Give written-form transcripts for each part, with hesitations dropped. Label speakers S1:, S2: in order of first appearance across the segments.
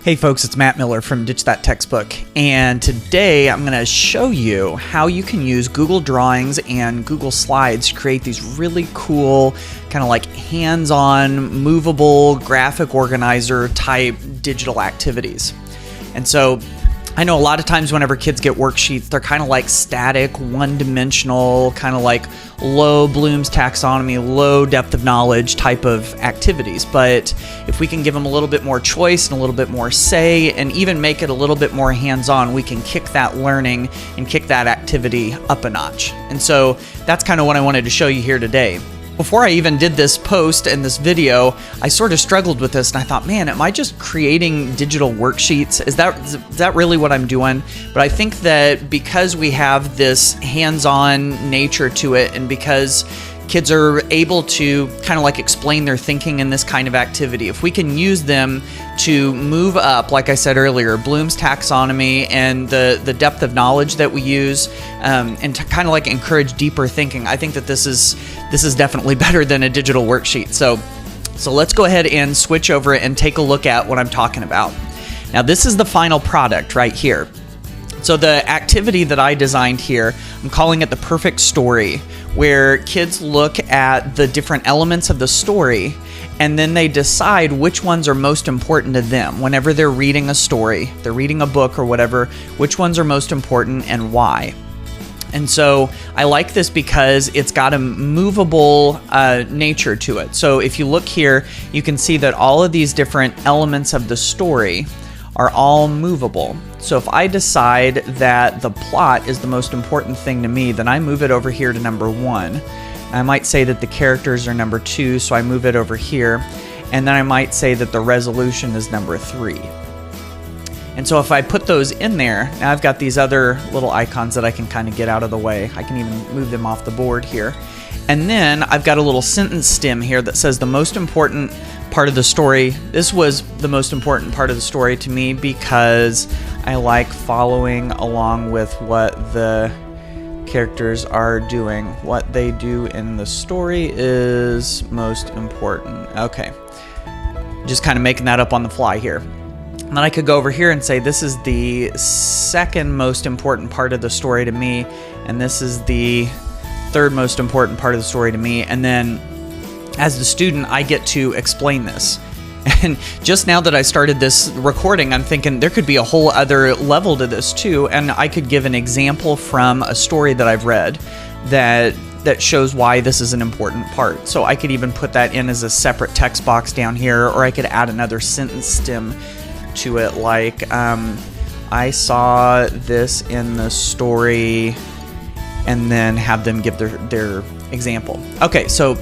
S1: Hey folks, it's Matt Miller from Ditch That Textbook, and today I'm going to show you how you can use Google Drawings and Google Slides to create these really cool, kind of like hands-on, movable, graphic organizer type digital activities. And so I know a lot of times whenever kids get worksheets, they're kind of like static, one-dimensional, kind of like low Bloom's taxonomy, low depth of knowledge type of activities. But if we can give them a little bit more choice and a little bit more say, and even make it a little bit more hands-on, we can kick that learning and kick that activity up a notch. And so that's kind of what I wanted to show you here today. Before I even did this post and this video, I sort of struggled with this and I thought, man, am I just creating digital worksheets? Is that really what I'm doing? But I think that because we have this hands-on nature to it, and because kids are able to kind of like explain their thinking in this kind of activity, if we can use them to move up, like I said earlier, Bloom's taxonomy and the depth of knowledge that we use, and to kind of like encourage deeper thinking, I think that this is definitely better than a digital worksheet. So let's go ahead and switch over and take a look at what I'm talking about. Now this is the final product right here. So the activity that I designed here, I'm calling it the perfect story, where kids look at the different elements of the story and then they decide which ones are most important to them. Whenever they're reading a story, they're reading a book or whatever, which ones are most important and why. And so I like this because it's got a movable nature to it. So if you look here, you can see that all of these different elements of the story are all movable. So if I decide that the plot is the most important thing to me, then I move it over here to number 1. I might say that the characters are number 2, so I move it over here. And then I might say that the resolution is number 3. And so if I put those in there, now I've got these other little icons that I can kind of get out of the way. I can even move them off the board here. And then I've got a little sentence stem here that says the most important part of the story. This was the most important part of the story to me because I like following along with what the characters are doing. What they do in the story is most important. Okay, just kind of making that up on the fly here. And then I could go over here and say this is the second most important part of the story to me, and this is the third most important part of the story to me. And then as the student, I get to explain this. And just now that I started this recording, I'm thinking there could be a whole other level to this too, and I could give an example from a story that I've read that shows why this is an important part. So I could even put that in as a separate text box down here, or I could add another sentence stem to it, like I saw this in the story, and then have them give their example. Okay, so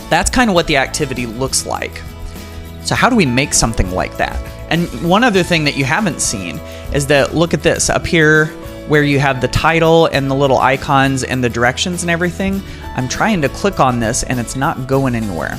S1: that's kind of what the activity looks like. So how do we make something like that? And one other thing that you haven't seen is that, look at this up here where you have the title and the little icons and the directions and everything. I'm trying to click on this and it's not going anywhere.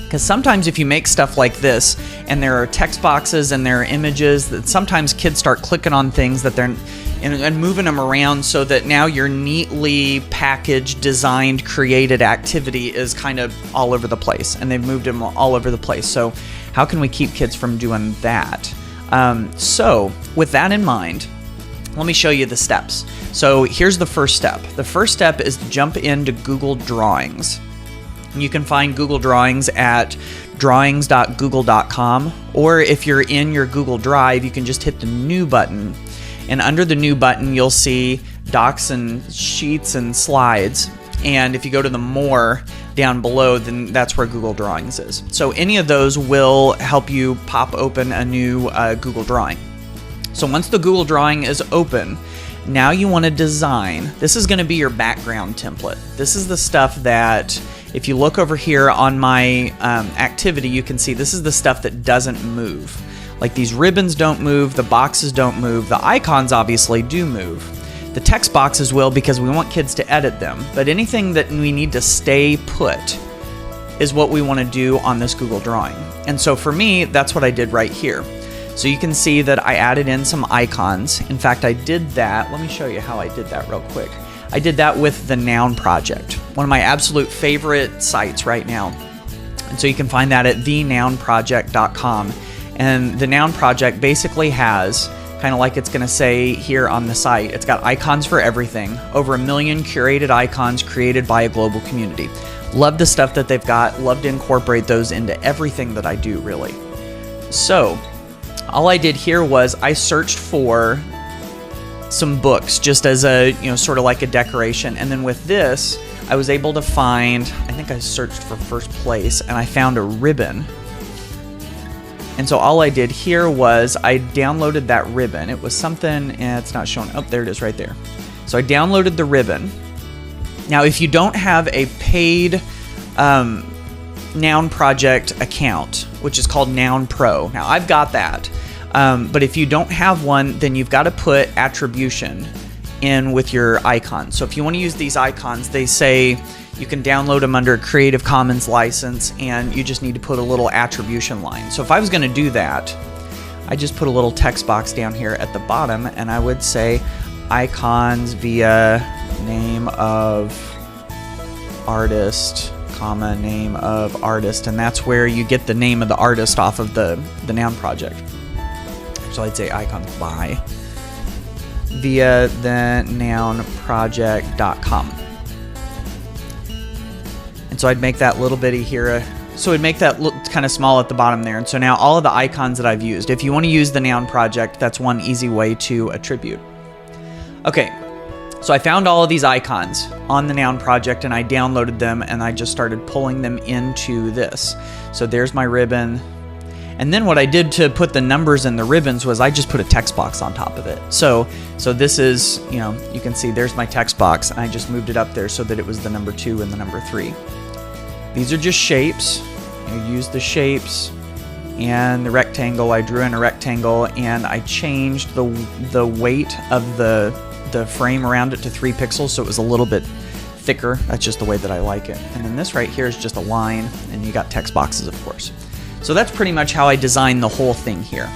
S1: Because sometimes if you make stuff like this and there are text boxes and there are images, that sometimes kids start clicking on things that they're and moving them around, so that now your neatly packaged, designed, created activity is kind of all over the place, and they've moved them all over the place. So how can we keep kids from doing that? So with that in mind, let me show you the steps. So here's the first step. The first step is to jump into Google Drawings. You can find Google Drawings at drawings.google.com, or if you're in your Google Drive, you can just hit the New button. And under the New button, you'll see Docs and Sheets and Slides. And if you go to the More down below, then that's where Google Drawings is. So any of those will help you pop open a new Google Drawing. So once the Google Drawing is open, now you want to design. This is going to be your background template. This is the stuff that, if you look over here on my activity, you can see this is the stuff that doesn't move. Like these ribbons don't move, the boxes don't move, the icons obviously do move. The text boxes will, because we want kids to edit them, but anything that we need to stay put is what we want to do on this Google Drawing. And so for me, that's what I did right here. So you can see that I added in some icons. In fact, I did that. Let me show you how I did that real quick. I did that with the Noun Project, one of my absolute favorite sites right now. And so you can find that at thenounproject.com. And the noun project basically has, kind of like it's going to say here on the site, it's got icons for everything, over 1 million curated icons created by a global community. Love the stuff that they've got, love to incorporate those into everything that I do, really. So all I did here was I searched for some books just as a, sort of like a decoration. And then with this, I was able to find, I think I searched for first place, and I found a ribbon. And so all I did here was I downloaded that ribbon. It was something, it's not showing. Oh, there it is right there. So I downloaded the ribbon. Now, if you don't have a paid Noun Project account, which is called Noun Pro. Now, I've got that. But if you don't have one, then you've got to put attribution in with your icons. So if you want to use these icons, they say you can download them under a Creative Commons license, and you just need to put a little attribution line. So if I was going to do that, I just put a little text box down here at the bottom, and I would say icons via name of artist, comma, name of artist, and that's where you get the name of the artist off of the Noun Project. So I'd say icons by via the nounproject.com. And so I'd make that little bitty here. So it'd make that look kind of small at the bottom there. And so now all of the icons that I've used, if you want to use the Noun Project, that's one easy way to attribute. Okay, so I found all of these icons on the Noun Project, and I downloaded them, and I just started pulling them into this. So there's my ribbon. And then what I did to put the numbers in the ribbons was I just put a text box on top of it. So this is, you can see there's my text box, and I just moved it up there so that it was the number 2 and the number 3. These are just shapes. You use the shapes and the rectangle. I drew in a rectangle, and I changed the weight of the frame around it to 3 pixels, so it was a little bit thicker. That's just the way that I like it. And then this right here is just a line, and you got text boxes, of course. So that's pretty much how I designed the whole thing here.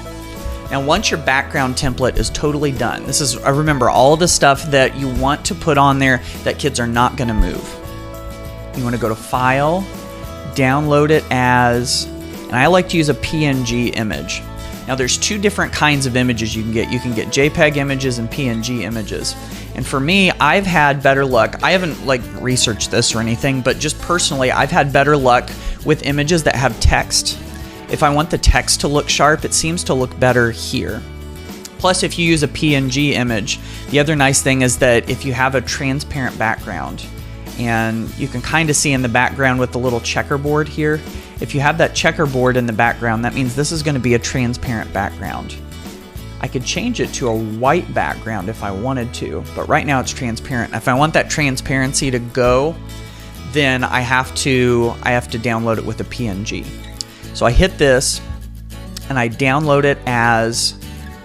S1: Now, once your background template is totally done, this is, remember, all the stuff that you want to put on there that kids are not going to move. You want to go to File, download it as, and I like to use a PNG image. Now, there's 2 different kinds of images you can get. You can get JPEG images and PNG images. And for me, I've had better luck. I haven't researched this or anything, but just personally, I've had better luck with images that have text. If I want the text to look sharp, it seems to look better here. Plus, if you use a PNG image, the other nice thing is that if you have a transparent background, and you can kind of see in the background with the little checkerboard here, if you have that checkerboard in the background, that means this is going to be a transparent background. I could change it to a white background if I wanted to, but right now it's transparent. If I want that transparency to go, then I have to download it with a PNG. So I hit this, and I download it as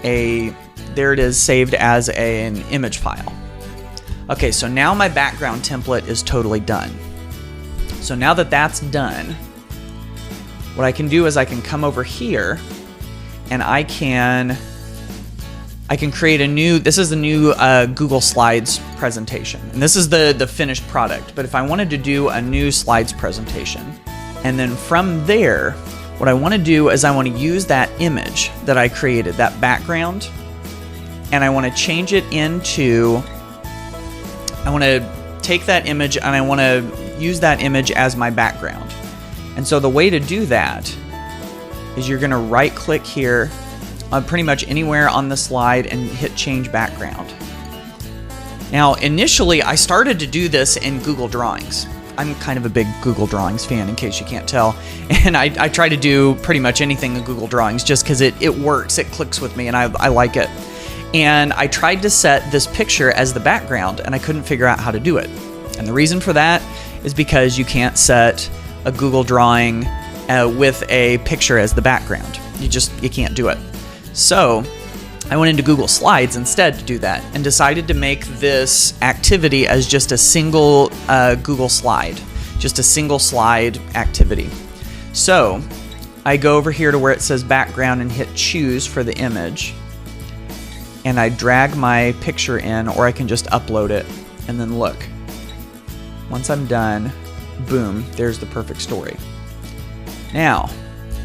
S1: there it is, saved as an image file. Okay, so now my background template is totally done. So now that that's done, what I can do is I can come over here, and I can create a new, this is the new Google Slides presentation. And this is the finished product. But if I wanted to do a new slides presentation, and then from there, what I want to do is I want to use that image that I created, that background, and I want to change it into, I want to take that image and I want to use that image as my background. And so the way to do that is you're going to right click here on pretty much anywhere on the slide and hit change background. Now, initially I started to do this in Google Drawings. I'm kind of a big Google Drawings fan, in case you can't tell. And I try to do pretty much anything in Google Drawings just because it works, it clicks with me, and I like it. And I tried to set this picture as the background, and I couldn't figure out how to do it. And the reason for that is because you can't set a Google drawing with a picture as the background. You can't do it. So I went into Google Slides instead to do that, and decided to make this activity as just a single Google slide, just a single slide activity. So I go over here to where it says background and hit choose for the image, and I drag my picture in, or I can just upload it, and then look. Once I'm done, boom, there's the perfect story. Now,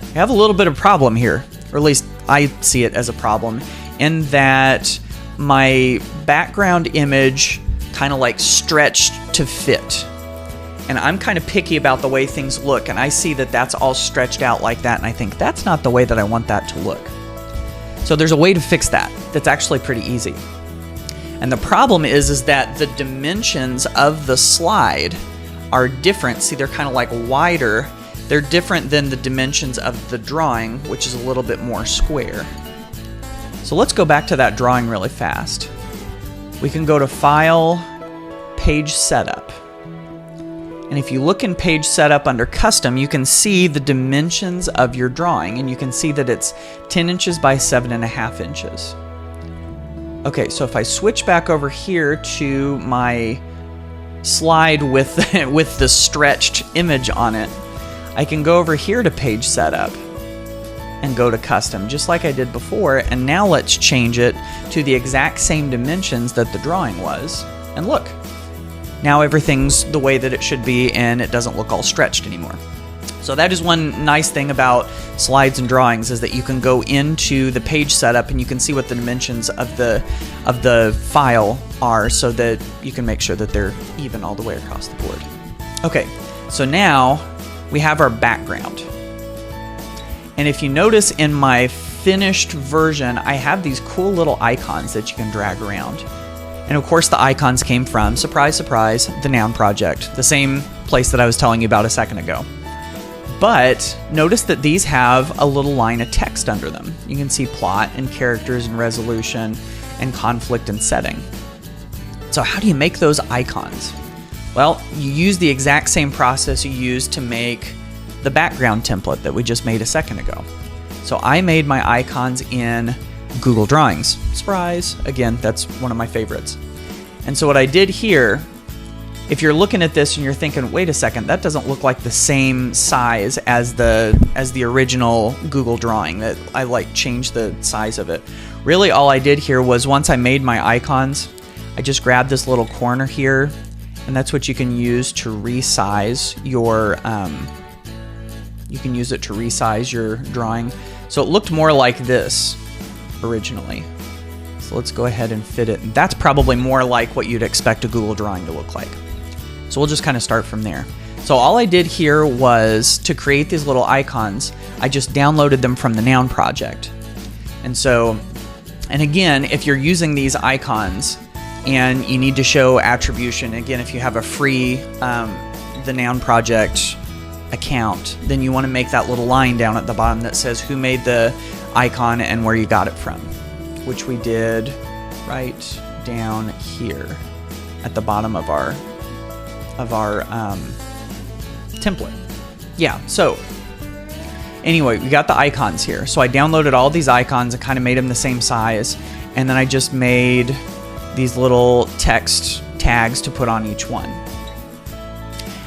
S1: I have a little bit of problem here. or at least I see it as a problem, in that my background image kind of like stretched to fit. And I'm kind of picky about the way things look, and I see that that's all stretched out like that, and I think that's not the way that I want that to look. So there's a way to fix that that's actually pretty easy. And the problem is that the dimensions of the slide are different. See, they're kind of like wider. They're different than the dimensions of the drawing, which is a little bit more square. So let's go back to that drawing really fast. We can go to File, Page Setup. And if you look in Page Setup under Custom, you can see the dimensions of your drawing, and you can see that it's 10 inches by 7.5 inches. Okay, so if I switch back over here to my slide with the stretched image on it, I can go over here to Page Setup and go to Custom, just like I did before, and now let's change it to the exact same dimensions that the drawing was, and look. Now everything's the way that it should be, and it doesn't look all stretched anymore. So that is one nice thing about slides and drawings, is that you can go into the page setup and you can see what the dimensions of the file are, so that you can make sure that they're even all the way across the board. Okay, so now we have our background. And if you notice in my finished version, I have these cool little icons that you can drag around. And of course the icons came from, surprise, surprise, the Noun Project, the same place that I was telling you about a second ago. But notice that these have a little line of text under them. You can see plot and characters and resolution and conflict and setting. So how do you make those icons? Well, you use the exact same process you used to make the background template that we just made a second ago. So I made my icons in Google Drawings. Surprise! Again, that's one of my favorites. And so what I did here, if you're looking at this and you're thinking, wait a second, that doesn't look like the same size as the original Google drawing, that I like changed the size of it. Really all I did here was, once I made my icons, I just grabbed this little corner here, and that's what you can use to resize your your drawing. So it looked more like this originally. So let's go ahead and fit it. And that's probably more like what you'd expect a Google drawing to look like. So we'll just kind of start from there. So all I did here was, to create these little icons, I just downloaded them from the Noun Project. And again, if you're using these icons and you need to show attribution, again, if you have a free the Noun Project account, then you want to make that little line down at the bottom that says who made the icon and where you got it from, which we did right down here at the bottom of our template. Yeah, so anyway, we got the icons here. So I downloaded all these icons and kind of made them the same size, and then I just made these little text tags to put on each one.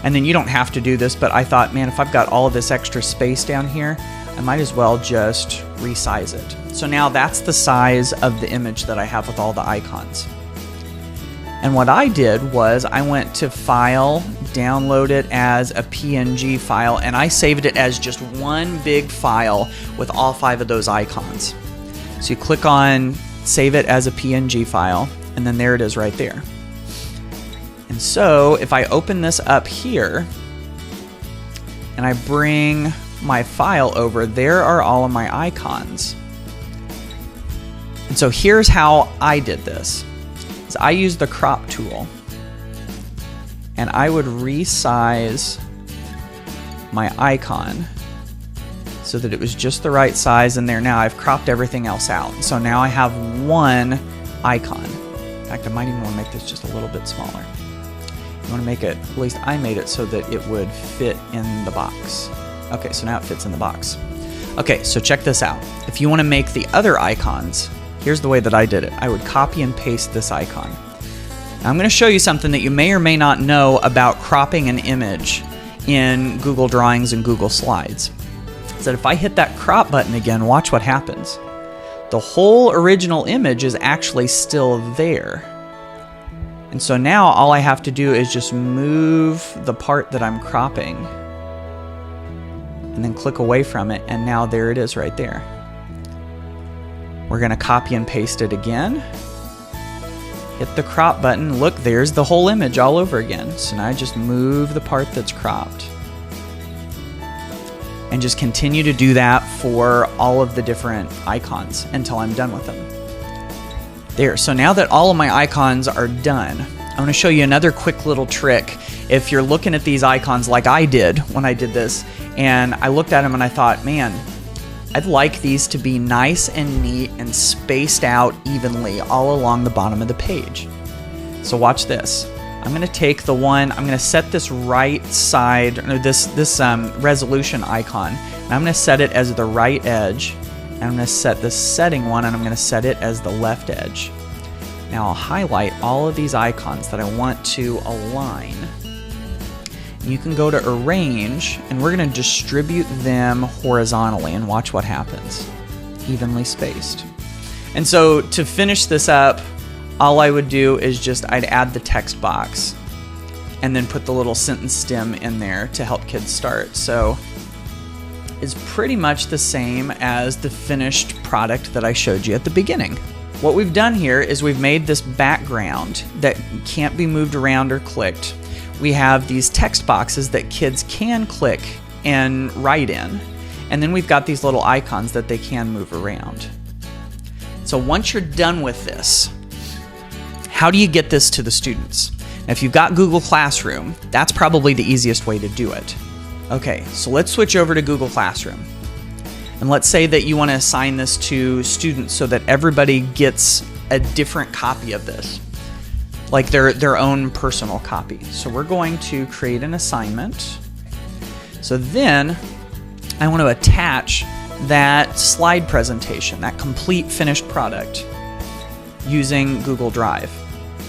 S1: And then you don't have to do this, but I thought, man, if I've got all of this extra space down here, I might as well just resize it. So now that's the size of the image that I have with all the icons. And what I did was, I went to File, download it as a PNG file, and I saved it as just one big file with all 5 of those icons. So you click on Save it as a PNG file, and then there it is right there. And so if I open this up here and I bring my file over, there are all of my icons. And so here's how I did this. Is I used the crop tool, and I would resize my icon so that it was just the right size in there. Now I've cropped everything else out. So now I have one icon. In fact, I might even want to make this just a little bit smaller. You want to make it, at least I made it so that it would fit in the box. Okay, so now it fits in the box. Okay, so check this out. If you want to make the other icons, here's the way that I did it. I would copy and paste this icon. Now I'm going to show you something that you may or may not know about cropping an image in Google Drawings and Google Slides. Is that if I hit that crop button again, watch what happens. The whole original image is actually still there. And so now all I have to do is just move the part that I'm cropping and then click away from it, and now there it is right there. We're going to copy and paste it again. Hit the crop button. Look, there's the whole image all over again. So now I just move the part that's cropped. And just continue to do that for all of the different icons until I'm done with them. There, so now that all of my icons are done, I'm going to show you another quick little trick. If you're looking at these icons like I did when I did this, and I looked at them and I thought, man, I'd like these to be nice and neat and spaced out evenly all along the bottom of the page. So watch this. I'm going to take the one, I'm going to set this right side, or this resolution icon, and I'm going to set it as the right edge. And I'm going to set this setting one, and I'm going to set it as the left edge. Now I'll highlight all of these icons that I want to align. You can go to Arrange, and we're going to distribute them horizontally, and watch what happens. Evenly spaced. And so to finish this up, all I would do is I'd add the text box and then put the little sentence stem in there to help kids start. So it's pretty much the same as the finished product that I showed you at the beginning. What we've done here is we've made this background that can't be moved around or clicked. We have these text boxes that kids can click and write in. And then we've got these little icons that they can move around. So once you're done with this, how do you get this to the students? Now, if you've got Google Classroom, that's probably the easiest way to do it. Okay, so let's switch over to Google Classroom. And let's say that you want to assign this to students so that everybody gets a different copy of this, like their own personal copy. So we're going to create an assignment. So then I want to attach that slide presentation, that complete finished product, using Google Drive.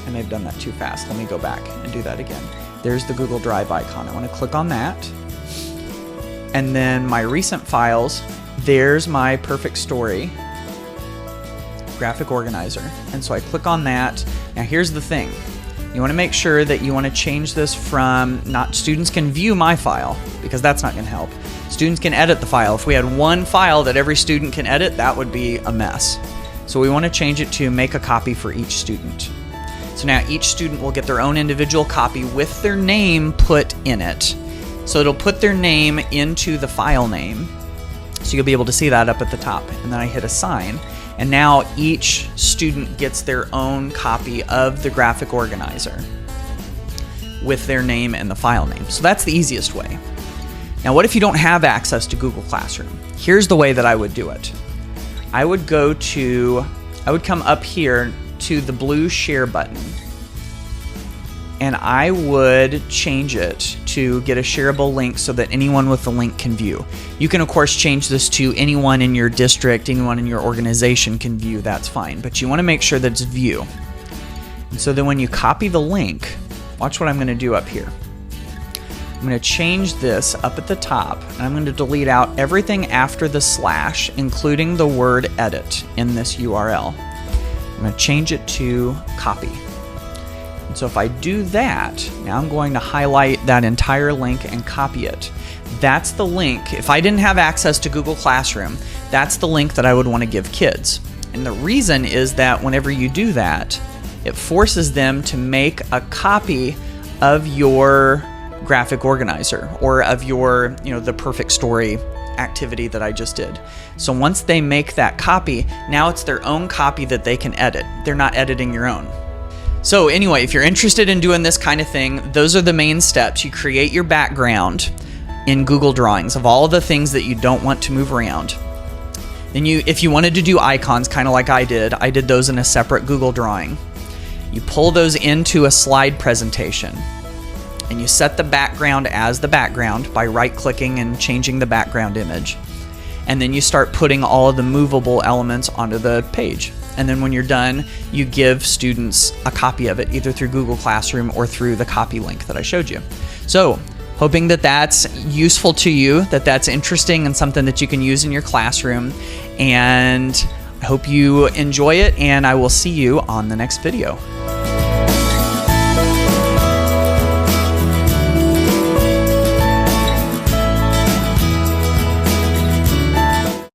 S1: I may have done that too fast. Let me go back and do that again. There's the Google Drive icon. I want to click on that. And then my recent files, there's my perfect story graphic organizer. And so I click on that. Now here's the thing. You want to make sure that you want to change this from not students can view my file, because that's not going to help. Students can edit the file. If we had one file that every student can edit, that would be a mess. So we want to change it to make a copy for each student. So now each student will get their own individual copy with their name put in it. So it'll put their name into the file name. So you'll be able to see that up at the top. And then I hit assign. And now each student gets their own copy of the graphic organizer with their name and the file name. So that's the easiest way. Now, what if you don't have access to Google Classroom? Here's the way that I would do it. I would come up here to the blue share button, and I would change it to get a shareable link so that anyone with the link can view. You can of course change this to anyone in your district, anyone in your organization can view, that's fine, but you want to make sure that it's view. And so then when you copy the link, watch what I'm going to do up here. I'm going to change this up at the top, and I'm going to delete out everything after the slash, including the word edit in this URL. I'm going to change it to copy. And so if I do that, now I'm going to highlight that entire link and copy it. That's the link. If I didn't have access to Google Classroom, that's the link that I would want to give kids. And the reason is that whenever you do that, it forces them to make a copy of your graphic organizer or of your, the perfect story activity that I just did. So once they make that copy, now it's their own copy that they can edit. They're not editing your own. So anyway, if you're interested in doing this kind of thing, those are the main steps. You create your background in Google Drawings of all the things that you don't want to move around. Then if you wanted to do icons, kind of like I did those in a separate Google Drawing. You pull those into a slide presentation, and you set the background as the background by right-clicking and changing the background image. And then you start putting all of the movable elements onto the page. And then when you're done, you give students a copy of it, either through Google Classroom or through the copy link that I showed you. So, hoping that that's useful to you, that that's interesting and something that you can use in your classroom. And I hope you enjoy it, and I will see you on the next video.